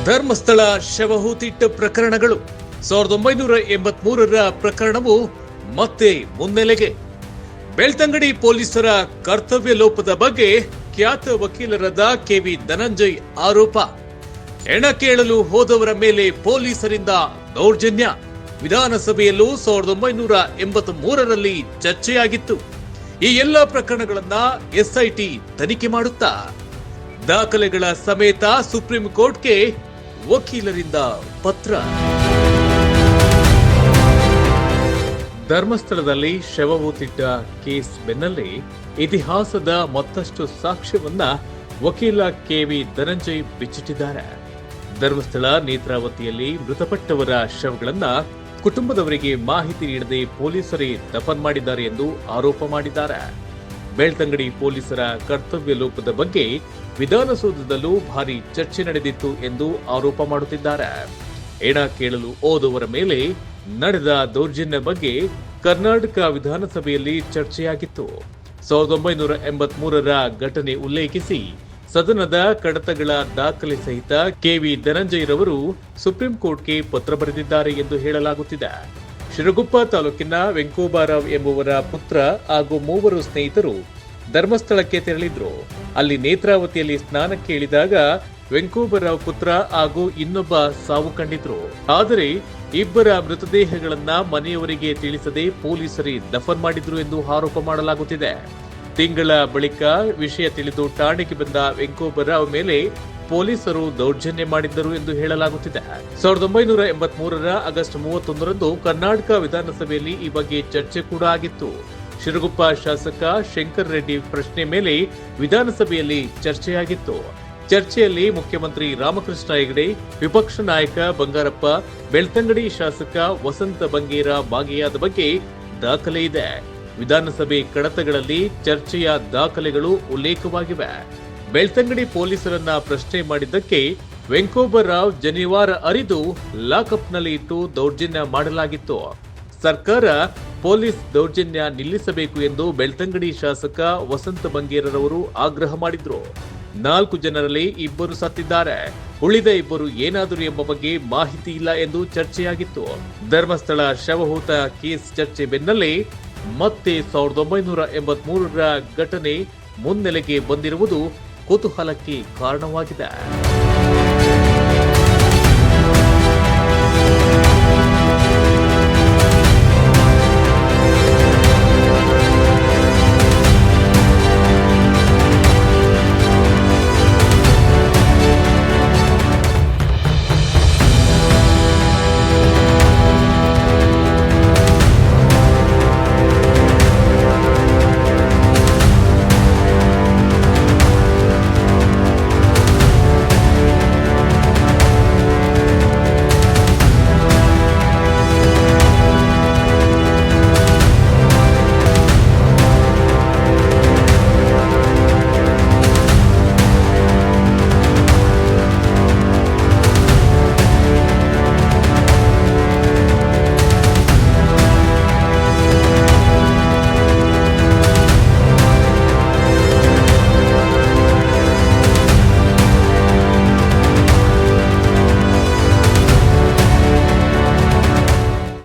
ಧರ್ಮಸ್ಥಳ ಶವಹೂತಿಟ್ಟ ಪ್ರಕರಣಗಳು 1983ರ ಪ್ರಕರಣವು ಮತ್ತೆ ಮುನ್ನೆಲೆಗೆ. ಬೆಳ್ತಂಗಡಿ ಪೊಲೀಸರ ಕರ್ತವ್ಯ ಲೋಪದ ಬಗ್ಗೆ ಖ್ಯಾತ ವಕೀಲರಾದ ಕೆವಿ ಧನಂಜಯ್ ಆರೋಪ. ಹೆಣ ಕೇಳಲು ಹೋದವರ ಮೇಲೆ ಪೊಲೀಸರಿಂದ ದೌರ್ಜನ್ಯ. ವಿಧಾನಸಭೆಯಲ್ಲೂ 1983ರಲ್ಲಿ ಚರ್ಚೆಯಾಗಿತ್ತು. ಈ ಎಲ್ಲ ಪ್ರಕರಣಗಳನ್ನ ಎಸ್ಐಟಿ ತನಿಖೆ ಮಾಡುತ್ತಾ ದಾಖಲೆಗಳ ಸಮೇತ ಸುಪ್ರೀಂ ಕೋರ್ಟ್ಗೆ ವಕೀಲರಿಂದ ಪತ್ರ. ಧರ್ಮಸ್ಥಳದಲ್ಲಿ ಶವಹೂತಿಟ್ಟ ಕೇಸ್ ಬೆನ್ನಲ್ಲೇ ಇತಿಹಾಸದ ಮತ್ತಷ್ಟು ಸಾಕ್ಷ್ಯವನ್ನ ವಕೀಲ ಕೆವಿ ಧನಂಜಯ್ ಬಿಚ್ಚಿಟ್ಟಿದ್ದಾರೆ. ಧರ್ಮಸ್ಥಳ ನೇತ್ರಾವತಿಯಲ್ಲಿ ಮೃತಪಟ್ಟವರ ಶವಗಳನ್ನ ಕುಟುಂಬದವರಿಗೆ ಮಾಹಿತಿ ನೀಡದೆ ಪೊಲೀಸರೇ ದಫನ್ ಮಾಡಿದ್ದಾರೆ ಎಂದು ಆರೋಪ ಮಾಡಿದ್ದಾರೆ. ಬೆಳ್ತಂಗಡಿ ಪೊಲೀಸರ ಕರ್ತವ್ಯ ಲೋಪದ ಬಗ್ಗೆ ವಿಧಾನಸೌಧದಲ್ಲೂ ಭಾರಿ ಚರ್ಚೆ ನಡೆದಿತ್ತು ಎಂದು ಆರೋಪ ಮಾಡುತ್ತಿದ್ದಾರೆ. ಹೆಣ ಕೇಳಲು ಹೋದವರ ಮೇಲೆ ನಡೆದ ದೌರ್ಜನ್ಯ ಬಗ್ಗೆ ಕರ್ನಾಟಕ ವಿಧಾನಸಭೆಯಲ್ಲಿ ಚರ್ಚೆಯಾಗಿತ್ತು. 1983ರ ಘಟನೆ ಉಲ್ಲೇಖಿಸಿ ಸದನದ ಕಡತಗಳ ದಾಖಲೆ ಸಹಿತ ಕೆವಿ ಧನಂಜಯ್ ರವರು ಸುಪ್ರೀಂ ಕೋರ್ಟ್ಗೆ ಪತ್ರ ಬರೆದಿದ್ದಾರೆ ಎಂದು ಹೇಳಲಾಗುತ್ತಿದೆ. ಶಿರಗುಪ್ಪ ತಾಲೂಕಿನ ವೆಂಕೋಬಾರಾವ್ ಎಂಬುವರ ಪುತ್ರ ಹಾಗೂ 3 ಸ್ನೇಹಿತರು ಧರ್ಮಸ್ಥಳಕ್ಕೆ ತೆರಳಿದ್ರು. ಅಲ್ಲಿ ನೇತ್ರಾವತಿಯಲ್ಲಿ ಸ್ನಾನಕ್ಕೆ ಇಳಿದಾಗ ವೆಂಕೋಬರಾವ್ ಪುತ್ರ ಹಾಗೂ ಇನ್ನೊಬ್ಬ ಸಾವು ಕಂಡಿದ್ರು. ಆದರೆ ಇಬ್ಬರ ಮೃತದೇಹಗಳನ್ನ ಮನೆಯವರಿಗೆ ತಿಳಿಸದೆ ಪೊಲೀಸರೇ ದಫನ್ ಮಾಡಿದ್ರು ಎಂದು ಆರೋಪ ಮಾಡಲಾಗುತ್ತಿದೆ. ತಿಂಗಳ ಬಳಿಕ ವಿಷಯ ತಿಳಿದು ಠಾಣೆಗೆ ಬಂದ ವೆಂಕೋಬರಾವ್ ಮೇಲೆ ಪೊಲೀಸರು ದೌರ್ಜನ್ಯ ಮಾಡಿದ್ದರು ಎಂದು ಹೇಳಲಾಗುತ್ತಿದೆ. 1983ರ ಆಗಸ್ಟ್ 31ರಂದು ಕರ್ನಾಟಕ ವಿಧಾನಸಭೆಯಲ್ಲಿ ಈ ಬಗ್ಗೆ ಚರ್ಚೆ ಕೂಡ ಆಗಿತ್ತು. ಶಿರಗುಪ್ಪ ಶಾಸಕ ಶಂಕರ್ ರೆಡ್ಡಿ ಪ್ರಶ್ನೆ ಮೇಲೆ ವಿಧಾನಸಭೆಯಲ್ಲಿ ಚರ್ಚೆಯಾಗಿತ್ತು. ಚರ್ಚೆಯಲ್ಲಿ ಮುಖ್ಯಮಂತ್ರಿ ರಾಮಕೃಷ್ಣ ಹೆಗಡೆ, ವಿಪಕ್ಷ ನಾಯಕ ಬಂಗಾರಪ್ಪ, ಬೆಳ್ತಂಗಡಿ ಶಾಸಕ ವಸಂತ ಬಂಗೇರ ಭಾಗಿಯಾದ ಬಗ್ಗೆ ದಾಖಲೆ ಇದೆ. ವಿಧಾನಸಭೆ ಕಡತಗಳಲ್ಲಿ ಚರ್ಚೆಯ ದಾಖಲೆಗಳು ಉಲ್ಲೇಖವಾಗಿವೆ. ಬೆಳ್ತಂಗಡಿ ಪೊಲೀಸರನ್ನ ಪ್ರಶ್ನೆ ಮಾಡಿದ್ದಕ್ಕೆ ವೆಂಕೋಬರಾವ್ ಜನಿವಾರ ಅರಿದು ಲಾಕಪ್ನಲ್ಲಿ ಇಟ್ಟು ದೌರ್ಜನ್ಯ ಮಾಡಲಾಗಿತ್ತು. ಸರ್ಕಾರ ಪೊಲೀಸ್ ದೌರ್ಜನ್ಯ ನಿಲ್ಲಿಸಬೇಕು ಎಂದು ಬೆಳ್ತಂಗಡಿ ಶಾಸಕ ವಸಂತ ಬಂಗೇರರವರು ಆಗ್ರಹ ಮಾಡಿದ್ರು. 4 ಜನರಲ್ಲಿ 2 ಸತ್ತಿದ್ದಾರೆ, ಉಳಿದ 2 ಏನಾದರೂ ಎಂಬ ಬಗ್ಗೆ ಮಾಹಿತಿ ಇಲ್ಲ ಎಂದು ಚರ್ಚೆಯಾಗಿತ್ತು. ಧರ್ಮಸ್ಥಳ ಶವಹೂತ ಕೇಸ್ ಚರ್ಚೆ ಬೆನ್ನಲ್ಲೇ ಮತ್ತೆ 1983ರ ಘಟನೆ ಮುನ್ನೆಲೆಗೆ ಬಂದಿರುವುದು ಕುತೂಹಲಕ್ಕೆ ಕಾರಣವಾಗಿದೆ.